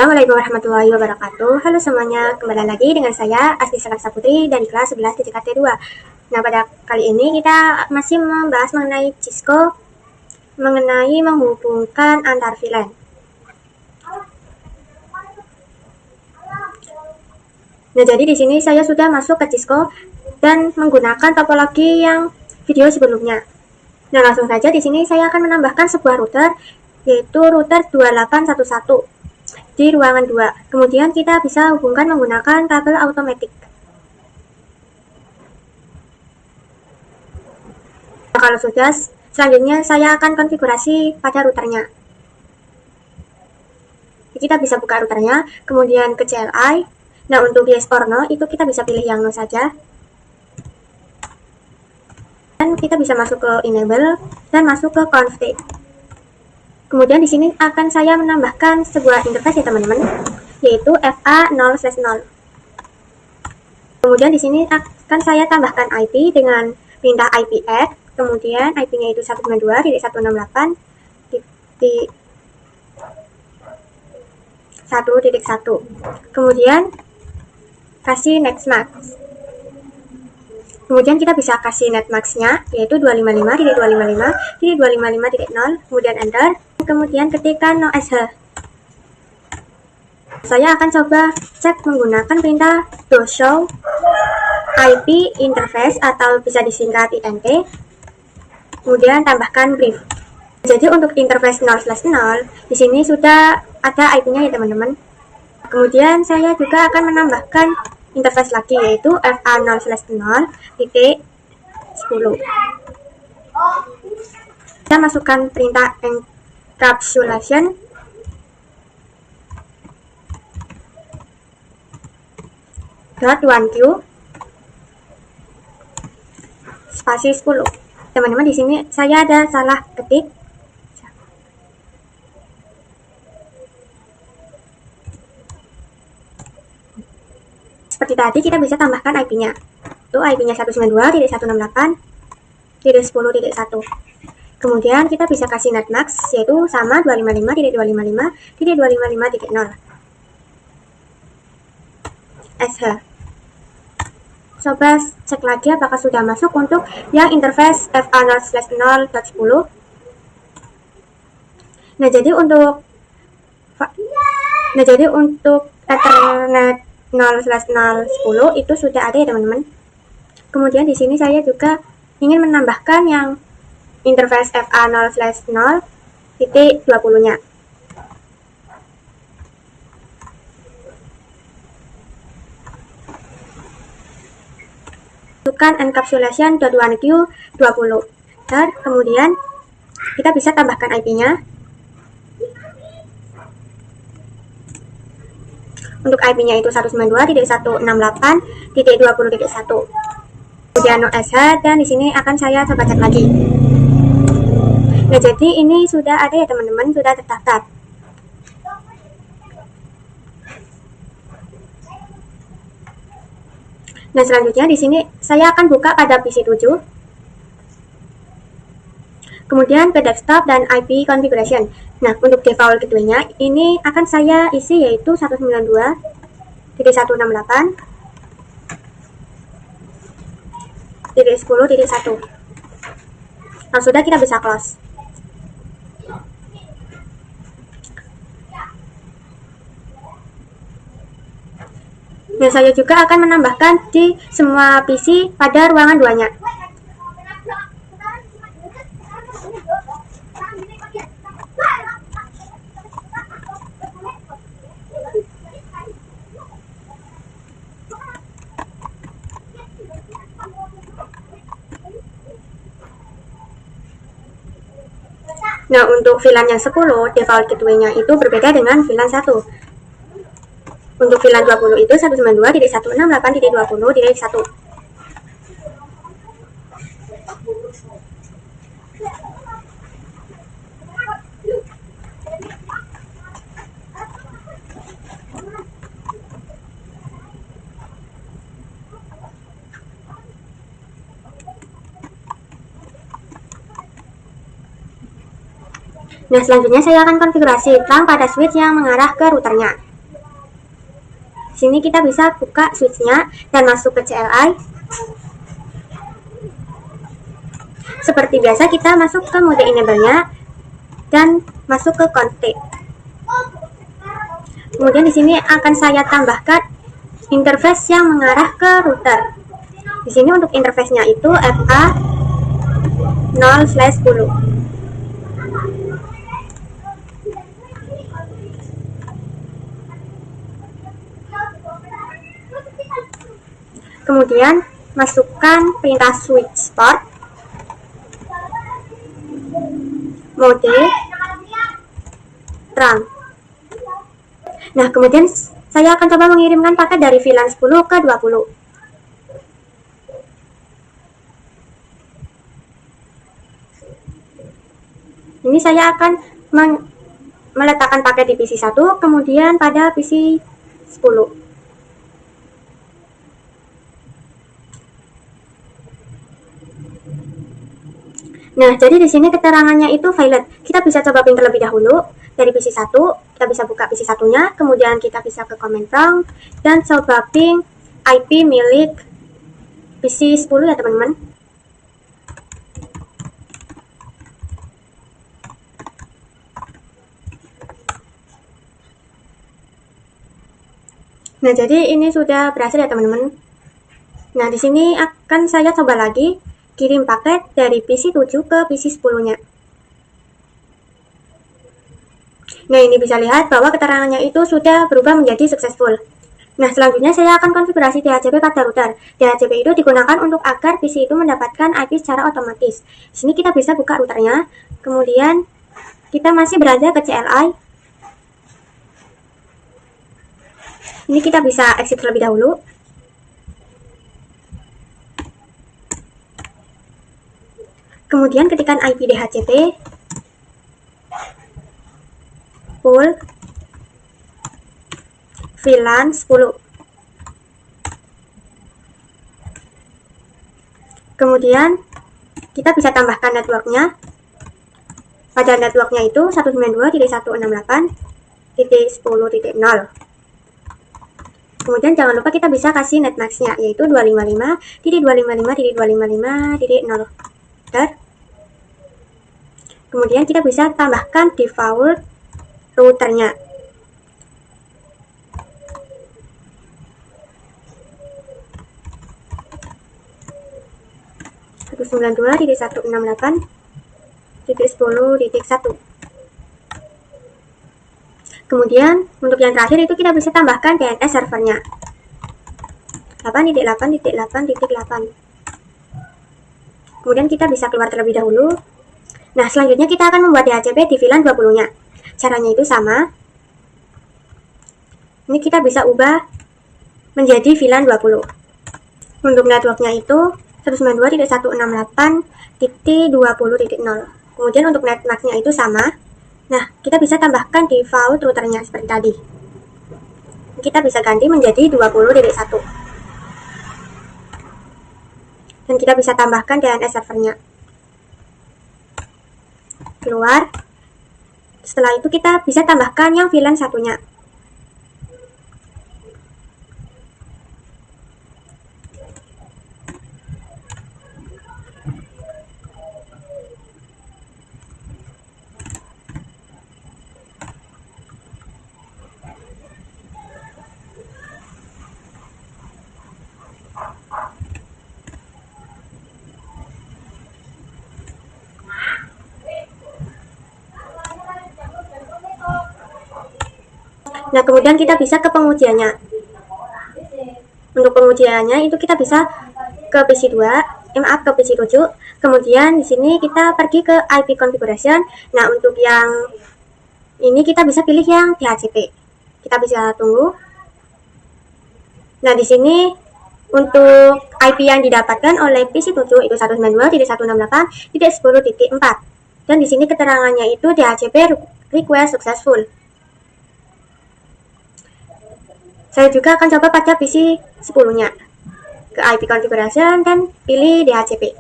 Assalamualaikum warahmatullahi wabarakatuh. Halo semuanya, kembali lagi dengan saya Asli Salaksa Putri dari kelas 11 TJKT 2. Nah, pada kali ini kita masih membahas mengenai Cisco, mengenai menghubungkan antar VLAN. Nah, jadi di sini saya sudah masuk ke Cisco dan menggunakan topologi yang video sebelumnya. Nah, langsung saja di sini saya akan menambahkan sebuah router, yaitu router 2811 di ruangan 2. Kemudian kita bisa hubungkan menggunakan kabel automatic. Nah, kalau sudah, selanjutnya saya akan konfigurasi pada routernya. Kita bisa buka routernya, kemudian ke CLI. Nah, untuk yes or no itu kita bisa pilih yang no saja. Dan kita bisa masuk ke enable dan masuk ke config. Kemudian di sini akan saya menambahkan sebuah interface ya teman-teman, yaitu FA0/0. Kemudian di sini akan saya tambahkan IP dengan perintah IP add, kemudian IP-nya itu 192.168.1.1. Kemudian kasih netmask. Kemudian kita bisa kasih netmask-nya, yaitu 255.255.255.0, kemudian enter. Kemudian ketikkan no-sh. Saya akan coba cek menggunakan perintah show IP interface atau bisa disingkat INT. Kemudian tambahkan brief. Jadi untuk interface 0/0 di sini sudah ada IP-nya ya teman-teman. Kemudian saya juga akan menambahkan interface lagi, yaitu FA0/0.10. Kita masukkan perintah encapsulation .1q spasi 10. Teman-teman, di sini saya ada salah ketik. Seperti tadi, kita bisa tambahkan IP-nya. Itu IP-nya 192.168.10.1. Kemudian kita bisa kasih netmask, yaitu sama 255.255.255.0. sh. Coba cek lagi apakah sudah masuk untuk yang interface FA0/0.10. Nah, jadi untuk Ethernet 0/0.10 itu sudah ada ya teman-teman. Kemudian di sini saya juga ingin menambahkan yang interface FA0/0.20-nya. Masukkan encapsulation .1q 20. Dan kemudian kita bisa tambahkan IP-nya. Untuk IP-nya itu 192.168.20.1. Kemudian no sh, dan di sini akan saya coba cek lagi. Nah, jadi ini sudah ada ya teman-teman, sudah terdaftar. Nah, selanjutnya di sini saya akan buka pada PC 7. Kemudian ke desktop dan IP configuration. Nah, untuk default gateway-nya ini akan saya isi, yaitu 192.168.10.1. Nah, sudah, kita bisa close. Nah, saya juga akan menambahkan di semua PC pada ruangan 2-nya. Nah, untuk VLAN yang 10, default gateway-nya itu berbeda dengan VLAN 1. Untuk VLAN 20 itu 192.168.20.1. Nah, selanjutnya saya akan konfigurasi terang pada switch yang mengarah ke routernya. Sini kita bisa buka switch-nya dan masuk ke CLI. Seperti biasa kita masuk ke mode enable-nya dan masuk ke config. Kemudian di sini akan saya tambahkan interface yang mengarah ke router. Di sini untuk interface-nya itu FA 0/10. Kemudian masukkan perintah switch port, mode, trunk. Nah, kemudian saya akan coba mengirimkan paket dari VLAN 10 ke 20. Ini saya akan meletakkan paket di PC 1, kemudian pada PC 10. Nah, jadi di sini keterangannya itu violet. Kita bisa coba print terlebih dahulu dari PC 1. Kita bisa buka PC 1-nya, kemudian kita bisa ke command prompt dan coba ping IP milik PC 10 ya, teman-teman. Nah, jadi ini sudah berhasil ya, teman-teman. Nah, di sini akan saya coba lagi kirim paket dari PC 7 ke PC 10-nya. Nah, ini bisa lihat bahwa keterangannya itu sudah berubah menjadi successful. Nah, selanjutnya saya akan konfigurasi DHCP pada router. DHCP itu digunakan untuk agar PC itu mendapatkan IP secara otomatis. Di sini kita bisa buka routernya, kemudian kita masih berada ke CLI. Ini kita bisa exit terlebih dahulu. Kemudian ketikkan IP DHCP full VLAN 10. Kemudian kita bisa tambahkan networknya. Pada networknya itu 192.168.10.0. Kemudian jangan lupa kita bisa kasih netmax-nya, yaitu 255.255.255.0. Kemudian kita bisa tambahkan default routernya. (192.168.10.1). Kemudian untuk yang terakhir itu kita bisa tambahkan DNS servernya 8.8.8.8. Kemudian kita bisa keluar terlebih dahulu. Nah, selanjutnya kita akan membuat DHCP di VLAN 20-nya. Caranya itu sama. Ini kita bisa ubah menjadi VLAN 20. Untuk networknya itu 192.168.20.0. Kemudian untuk netmax-nya itu sama. Nah, kita bisa tambahkan default routernya seperti tadi. Kita bisa ganti menjadi 20.1. Dan kita bisa tambahkan DNS servernya. Keluar. Setelah itu kita bisa tambahkan yang VLAN satunya. Nah, kemudian kita bisa ke pengujiannya. Untuk pengujiannya itu kita bisa ke PC 2, ke PC 7. Kemudian di sini kita pergi ke IP configuration. Nah, untuk yang ini kita bisa pilih yang DHCP. Kita bisa tunggu. Nah, di sini untuk IP yang didapatkan oleh PC 7 itu 192.168.10.4. Dan di sini keterangannya itu DHCP request successful. Saya juga akan coba pada PC 10-nya. Ke IP configuration dan pilih DHCP.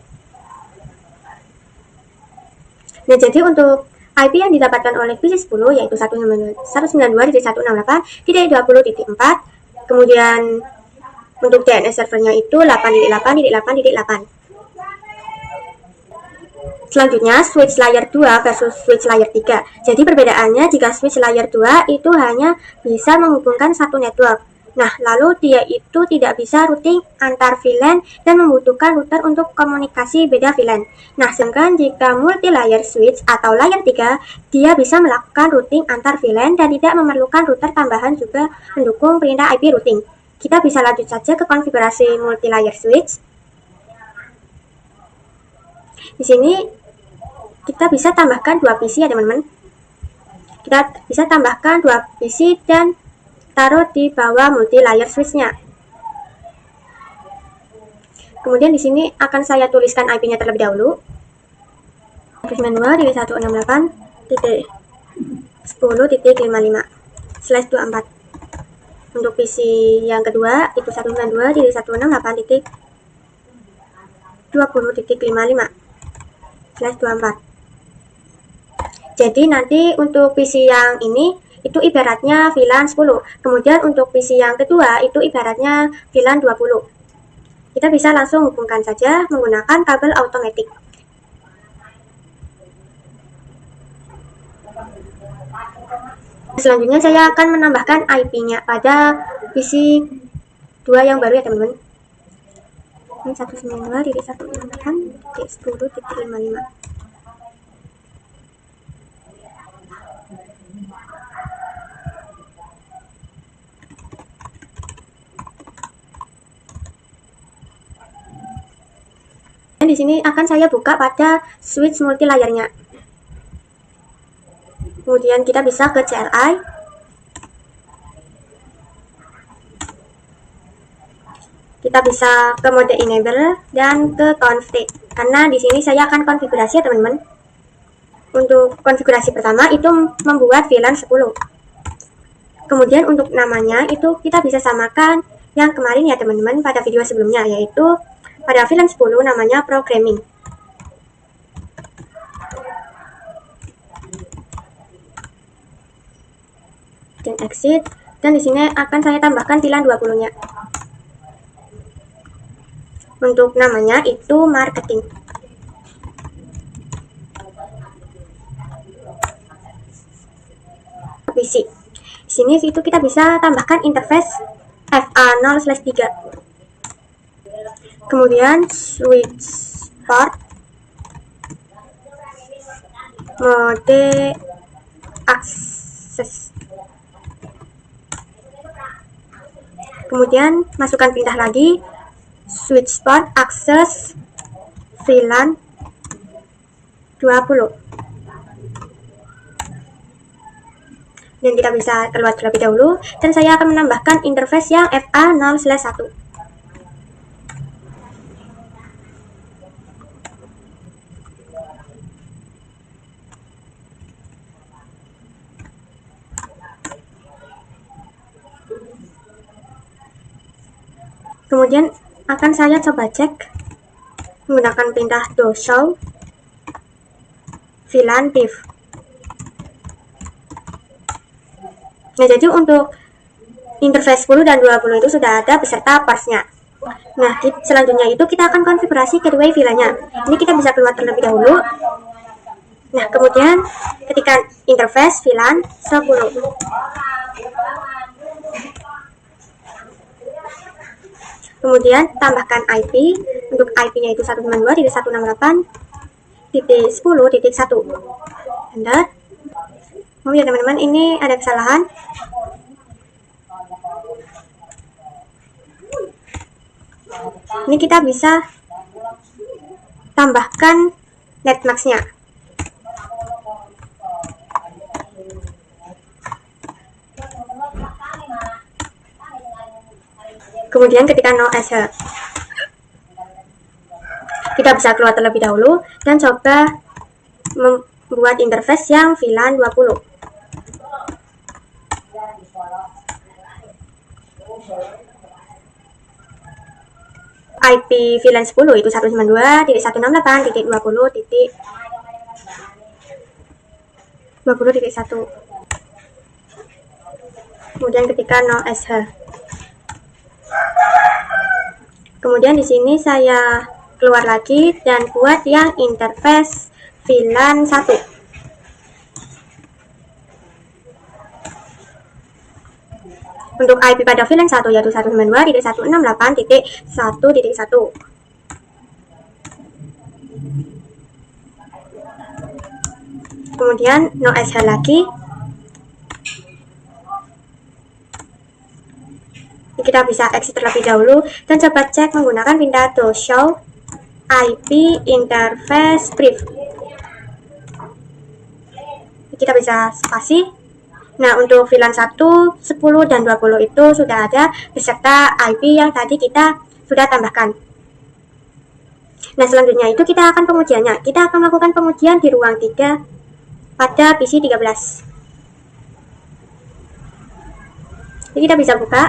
Nah, jadi untuk IP yang didapatkan oleh PC 10 yaitu 192.168.20.4. Kemudian untuk DNS servernya itu 8.8.8.8. Selanjutnya switch layer 2 versus switch layer 3. Jadi perbedaannya jika switch layer 2 itu hanya bisa menghubungkan satu network. Nah, lalu dia itu tidak bisa routing antar VLAN dan membutuhkan router untuk komunikasi beda VLAN. Nah, sedangkan jika multi layer switch atau layer 3, dia bisa melakukan routing antar VLAN dan tidak memerlukan router tambahan juga mendukung perintah IP routing. Kita bisa lanjut saja ke konfigurasi multi layer switch. Di sini kita bisa tambahkan 2 PC ya teman-teman. Kita bisa tambahkan 2 PC dan taruh di bawah multi layer switch-nya. Kemudian di sini akan saya tuliskan IP-nya terlebih dahulu. 192.168.10.55/24. Untuk PC yang kedua itu 192.168.20.55/24. Jadi nanti untuk PC yang ini itu ibaratnya VLAN 10. Kemudian untuk PC yang kedua itu ibaratnya VLAN 20. Kita bisa langsung hubungkan saja menggunakan kabel automatic. Selanjutnya saya akan menambahkan IP-nya pada PC 2 yang baru ya teman-teman. Ini 192.168.10.55. Dan di sini akan saya buka pada switch multi layernya. Kemudian kita bisa ke CLI. Kita bisa ke mode enable dan ke config. Karena di sini saya akan konfigurasi ya teman-teman. Untuk konfigurasi pertama itu membuat VLAN 10. Kemudian untuk namanya itu kita bisa samakan yang kemarin ya teman-teman pada video sebelumnya, yaitu pada VLAN 10 namanya programming. Dan exit. Dan di sini akan saya tambahkan VLAN 20-nya. Untuk namanya itu marketing. PC. Di sini itu kita bisa tambahkan interface FA0/3. Kemudian switch port, mode akses. Kemudian masukkan perintah lagi, switch port akses VLAN 20. Dan kita bisa keluar terlebih dahulu, dan saya akan menambahkan interface yang FA0/1. Kemudian akan saya coba cek menggunakan perintah do show VLAN div. Nah, jadi untuk interface 10 dan 20 itu sudah ada beserta parsnya. Nah, selanjutnya itu kita akan konfigurasi kedua VLAN-nya. Ini kita bisa keluar terlebih dahulu. Nah, kemudian ketika interface VLAN 10. Kemudian tambahkan IP. Untuk IP-nya itu 192.168.10.1. Enter. Oh ya teman-teman, ini ada kesalahan. Ini kita bisa tambahkan netmax-nya. Kemudian ketika no answer, kita bisa keluar terlebih dahulu dan coba membuat interface yang VLAN 20. IP VLAN 10 itu 192.168.20.20.1. Kemudian ketika no answer, Kemudian di sini saya keluar lagi dan buat yang interface VLAN 1. Untuk IP pada VLAN 1 yaitu 192.168.1.1. Kemudian no SH lagi. Kita bisa exit terlebih dahulu dan coba cek menggunakan pindah to show IP interface brief. Kita bisa spasi. Nah, untuk VLAN 1, 10, dan 20 itu sudah ada beserta IP yang tadi kita sudah tambahkan. Nah, selanjutnya itu kita akan pengujiannya. Kita akan melakukan pengujian di ruang 3 pada PC 13. Jadi kita bisa buka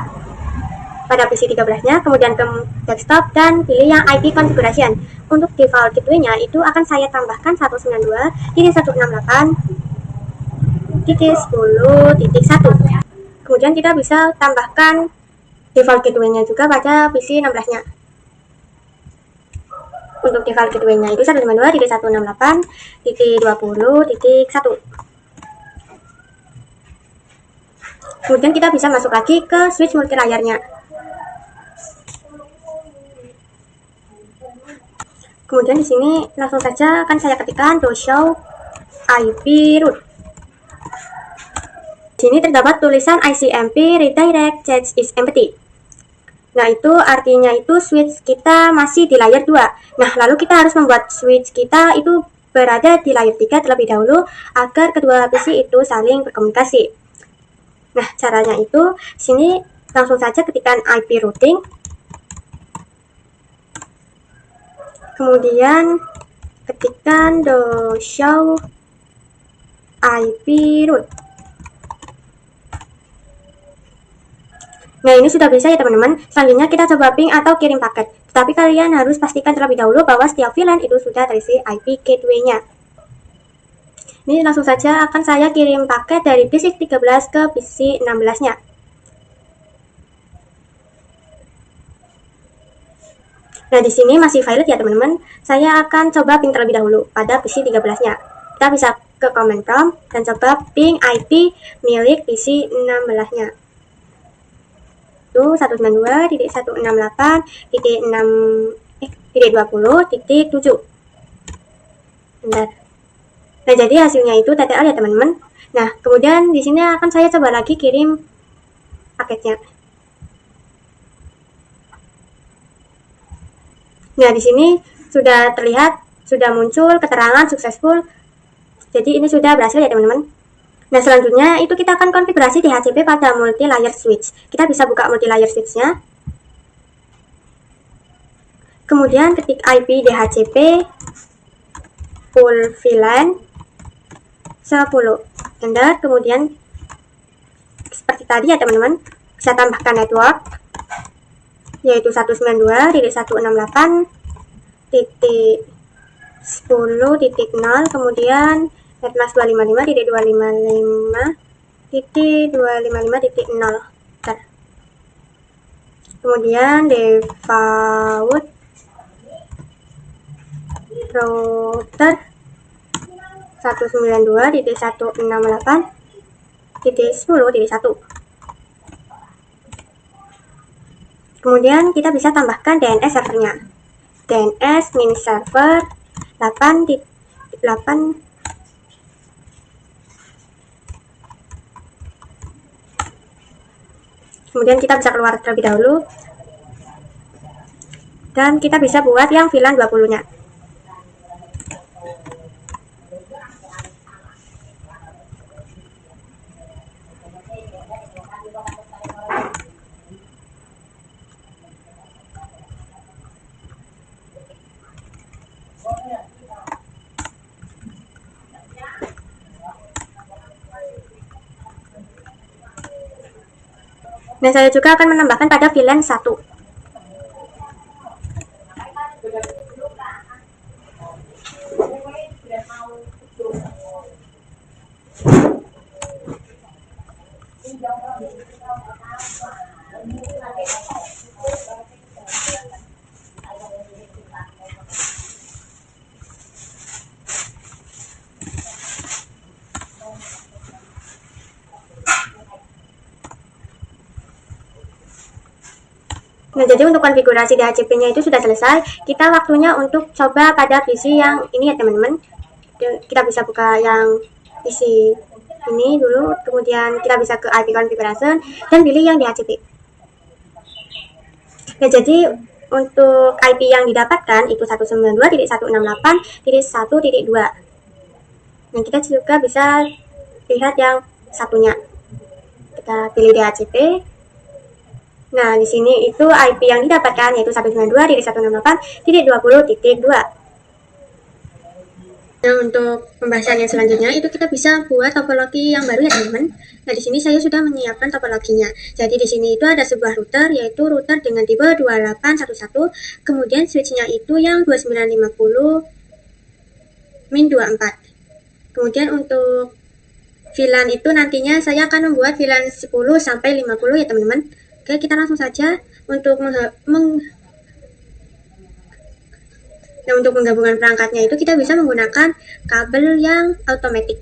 pada PC 13-nya, kemudian ke desktop dan pilih yang IP configuration. Untuk default gateway-nya itu akan saya tambahkan 192.168.10.1. Kemudian kita bisa tambahkan default gateway-nya juga pada PC 16-nya. Untuk default gateway-nya itu 192.168.20.1. Kemudian kita bisa masuk lagi ke switch multi layarnya. Kemudian di sini langsung saja akan saya ketikkan to show IP root. Di sini terdapat tulisan ICMP redirect change is empty. Nah, itu artinya itu switch kita masih di layar 2. Nah, lalu kita harus membuat switch kita itu berada di layar 3 terlebih dahulu agar kedua PC itu saling berkomunikasi. Nah, caranya itu sini langsung saja ketikkan IP routing. Kemudian ketikkan do show IP root. Nah, ini sudah bisa ya teman-teman. Selanjutnya kita coba ping atau kirim paket. Tetapi kalian harus pastikan terlebih dahulu bahwa setiap VLAN itu sudah terisi IP gateway-nya. Ini langsung saja akan saya kirim paket dari PC 13 ke PC 16-nya. Nah, di sini masih valid ya teman-teman. Saya akan coba ping terlebih dahulu pada PC 13-nya. Kita bisa ke command prompt dan coba ping IP milik PC 16-nya. Itu 192.168.20.7. Bentar. Nah, jadi hasilnya itu TTL ya teman-teman. Nah, kemudian di sini akan saya coba lagi kirim paketnya. Nah, di sini sudah terlihat, sudah muncul keterangan successful. Jadi ini sudah berhasil ya teman-teman. Nah, selanjutnya itu kita akan konfigurasi DHCP pada multi layer switch. Kita bisa buka multi layer switch-nya. Kemudian ketik IP DHCP full VLAN 10. Enter, kemudian seperti tadi ya teman-teman, bisa tambahkan network yaitu 192.168.10.0, kemudian netmask 255.255.255.0. Kemudian default router 192.168.10.1. Kemudian kita bisa tambahkan DNS servernya. DNS min server 8.8. Kemudian kita bisa keluar terlebih dahulu. Dan kita bisa buat yang VLAN 20-nya. Nah, saya juga akan menambahkan pada VLAN 1. Nah, jadi untuk konfigurasi DHCP-nya itu sudah selesai. Kita waktunya untuk coba pada PC yang ini ya teman-teman. Kita bisa buka yang PC ini dulu, kemudian kita bisa ke IP configuration dan pilih yang DHCP. Nah, jadi untuk IP yang didapatkan itu 192.168.1.2. Nah, kita juga bisa lihat yang satunya. Kita pilih DHCP. Nah, di sini itu IP yang didapatkan yaitu 192.168.20.2. Nah, untuk pembahasan yang selanjutnya itu kita bisa buat topologi yang baru ya teman-teman. Nah, di sini saya sudah menyiapkan topologinya. Jadi di sini itu ada sebuah router yaitu router dengan tipe 2811, kemudian switchnya itu yang 2950-24. Kemudian untuk VLAN itu nantinya saya akan membuat VLAN 10 sampai 50 ya teman-teman. Oke, kita langsung saja untuk untuk penggabungan perangkatnya itu kita bisa menggunakan kabel yang automatic.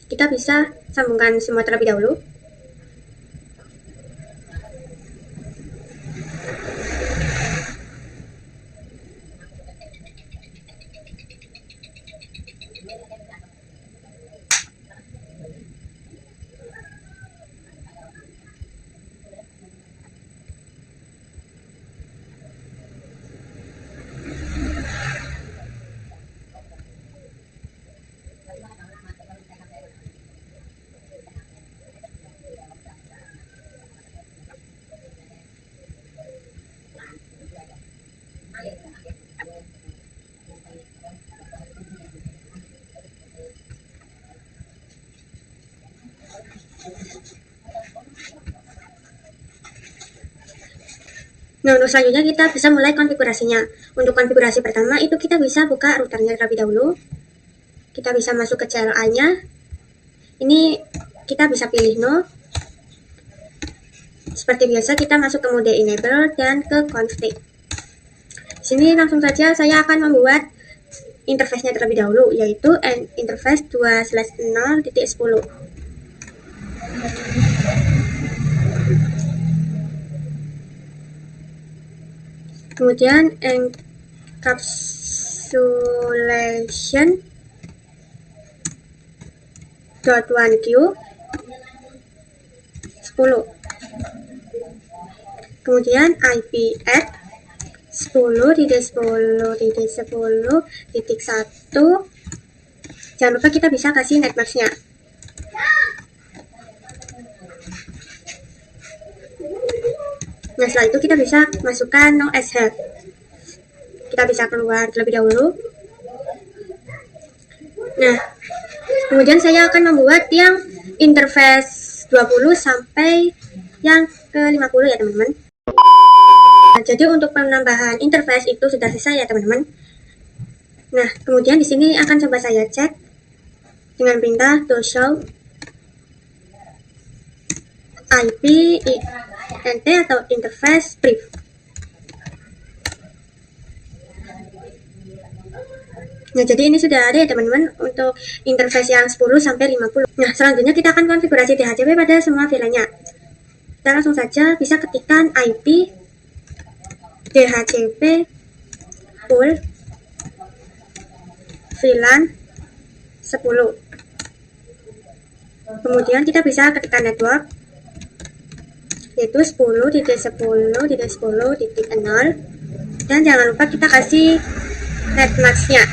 Kita bisa sambungkan semua terlebih dahulu. Nah, untuk selanjutnya kita bisa mulai konfigurasinya. Untuk konfigurasi pertama itu kita bisa buka routernya terlebih dahulu. Kita bisa masuk ke CLI-nya. Ini kita bisa pilih no. Seperti biasa kita masuk ke mode enable dan ke config. Sini langsung saja saya akan membuat interface-nya terlebih dahulu, yaitu interface 2/0.10. Kemudian encapsulation .1q 10. Kemudian IP add 10.10.10.1. Jangan lupa kita bisa kasih netmask-nya. Nah, setelah itu kita bisa masukkan no ashelp. Kita bisa keluar terlebih dahulu. Nah, kemudian saya akan membuat yang interface 20 sampai yang ke 50 ya teman-teman. Nah, jadi untuk penambahan interface itu sudah selesai ya teman-teman. Nah, kemudian di sini akan coba saya cek dengan perintah show IP int atau interface brief. Nah, jadi ini sudah ada ya teman-teman untuk interface yang 10 sampai 50. Nah, selanjutnya kita akan konfigurasi DHCP pada semua VLAN-nya. Kita langsung saja bisa ketikkan IP DHCP full VLAN 10. Kemudian kita bisa ketikkan network yaitu 10.10.10.0, dan jangan lupa kita kasih netmask-nya.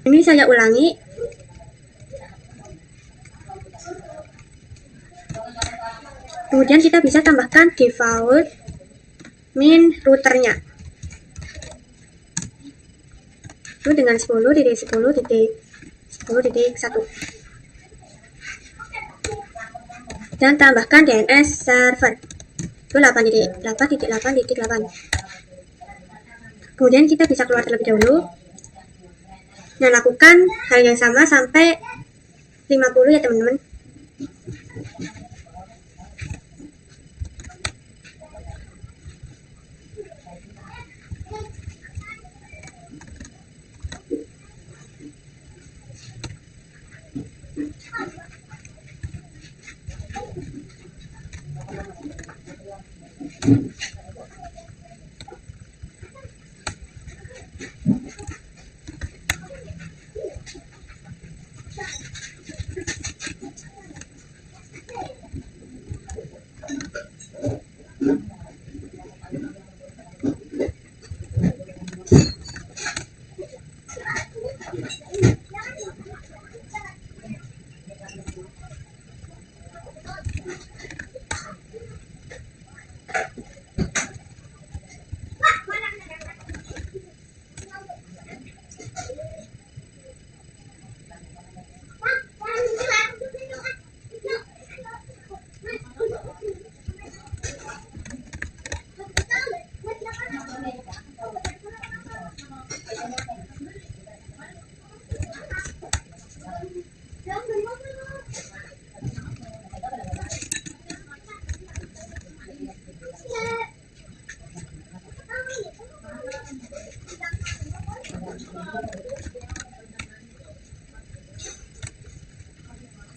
Ini saya ulangi. Kemudian kita bisa tambahkan default min routernya itu dengan 10.10.10.1 dan tambahkan DNS server itu 8.8.8.8. Kemudian kita bisa keluar terlebih dahulu. Nah, lakukan hal yang sama sampai 50 ya teman-teman.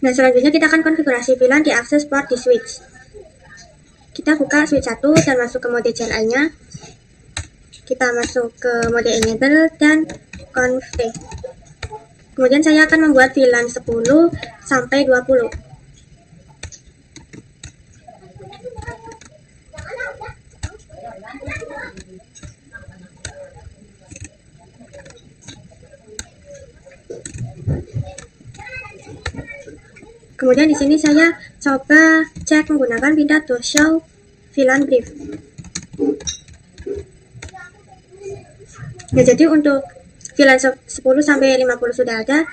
Nah, selanjutnya kita akan konfigurasi VLAN di akses port di switch. Kita buka switch 1 dan masuk ke mode CLI-nya. Kita masuk ke mode enable dan config. Kemudian saya akan membuat VLAN 10 sampai 20. Kemudian di sini saya coba cek menggunakan pindah to show VLAN brief. Nah, jadi untuk VLAN 10 sampai 50 sudah ada,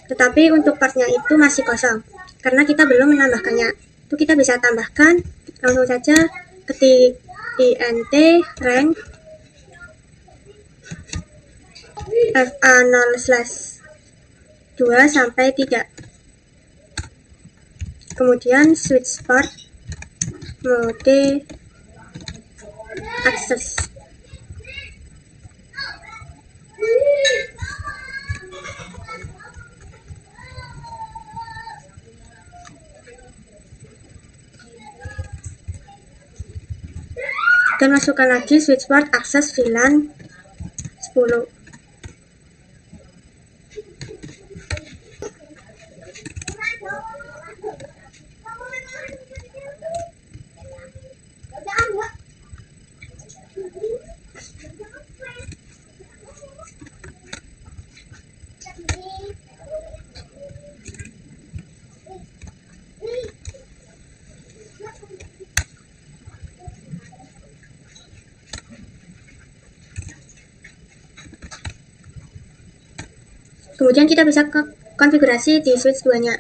tetapi untuk partnya itu masih kosong karena kita belum menambahkannya. Itu kita bisa tambahkan, langsung saja ketik int rank fa0/2 sampai 3. Kemudian switch port mode akses. Dan masukkan lagi switch port akses VLAN 10. Kemudian kita bisa konfigurasi di switch 2-nya.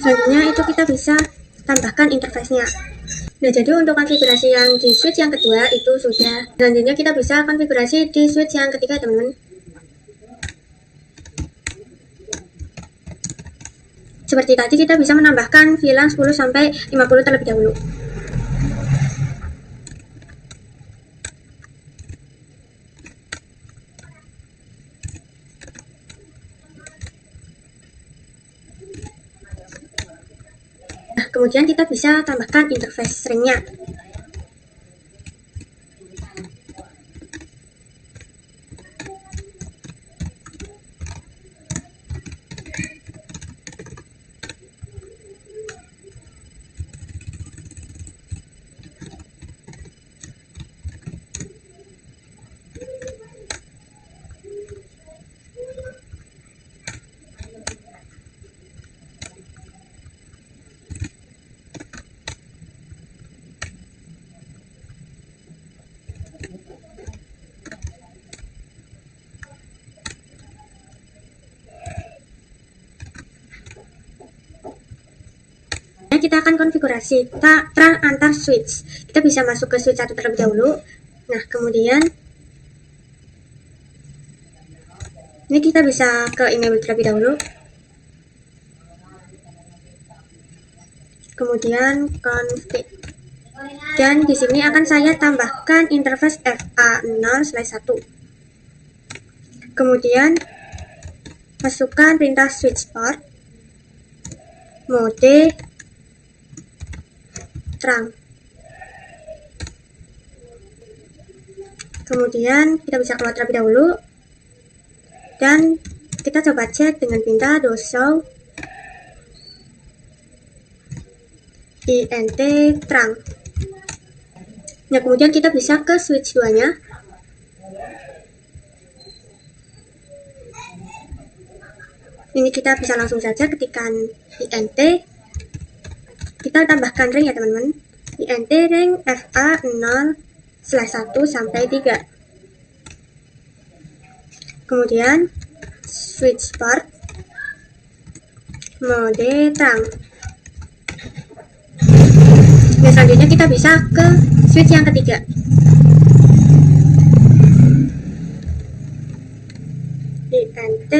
Selanjutnya itu kita bisa tambahkan interface-nya. Nah, jadi untuk konfigurasi yang di switch yang kedua itu sudah. Selanjutnya kita bisa konfigurasi di switch yang ketiga, teman-teman. Seperti tadi kita bisa menambahkan VLAN 10 sampai 50 terlebih dahulu. Nah, kemudian kita bisa tambahkan interface string-nya. kita akan konfigurasi terang antar switch. Kita bisa masuk ke switch 1 terlebih dahulu. Nah, kemudian ini kita bisa ke enable terlebih dahulu. Kemudian config. Dan di sini akan saya tambahkan interface FA0/1. Kemudian masukkan perintah switch port mode terang. Kemudian kita bisa keluar terlebih dahulu dan kita coba cek dengan perintah do show int terang. Nah, kemudian kita bisa ke switch 2-nya. Ini kita bisa langsung saja ketikkan int. Kita tambahkan ring ya teman-teman. int ring FA0/1 sampai 3. Kemudian switch port mode terang. Dan selanjutnya kita bisa ke switch yang ketiga. int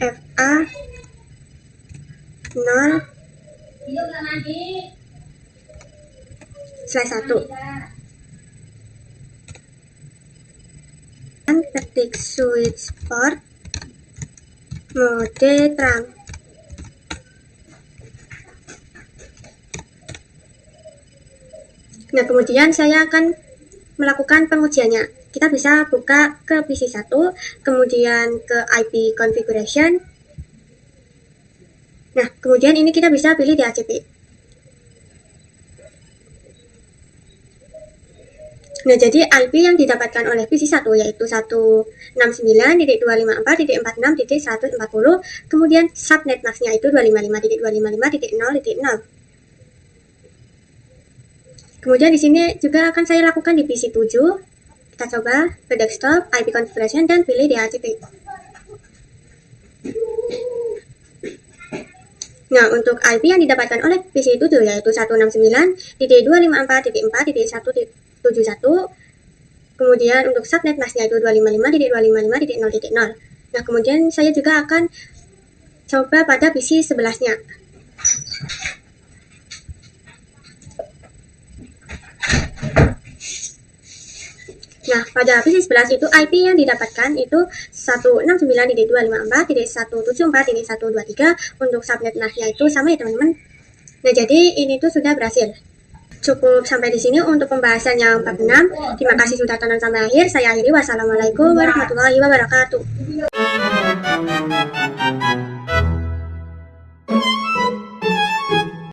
FA0/1 dan ketik switch port mode terang. Nah, kemudian saya akan melakukan pengujiannya. Kita bisa buka ke PC 1, kemudian ke IP configuration. Nah, kemudian ini kita bisa pilih DHCP. Nah, jadi IP yang didapatkan oleh PC 1 yaitu 169.254.46.140, kemudian subnet masknya itu 255.255.0.0. Kemudian di sini juga akan saya lakukan di PC 7. Kita coba ke desktop, IP configuration, dan pilih DHCP. Nah, untuk IP yang didapatkan oleh PC 7 yaitu 169.254.4.171. Kemudian untuk subnet masknya itu 255.255.0.0. Nah, kemudian saya juga akan coba pada PC 11-nya. Nah, pada PC 11 itu IP yang didapatkan itu 169.254.174.123. Untuk subnet masknya itu sama ya teman-teman. Nah, jadi ini tuh sudah berhasil. Cukup sampai di sini untuk pembahasan yang bab 6. Terima kasih sudah tonton sampai akhir. Saya akhiri. Wassalamualaikum warahmatullahi wabarakatuh.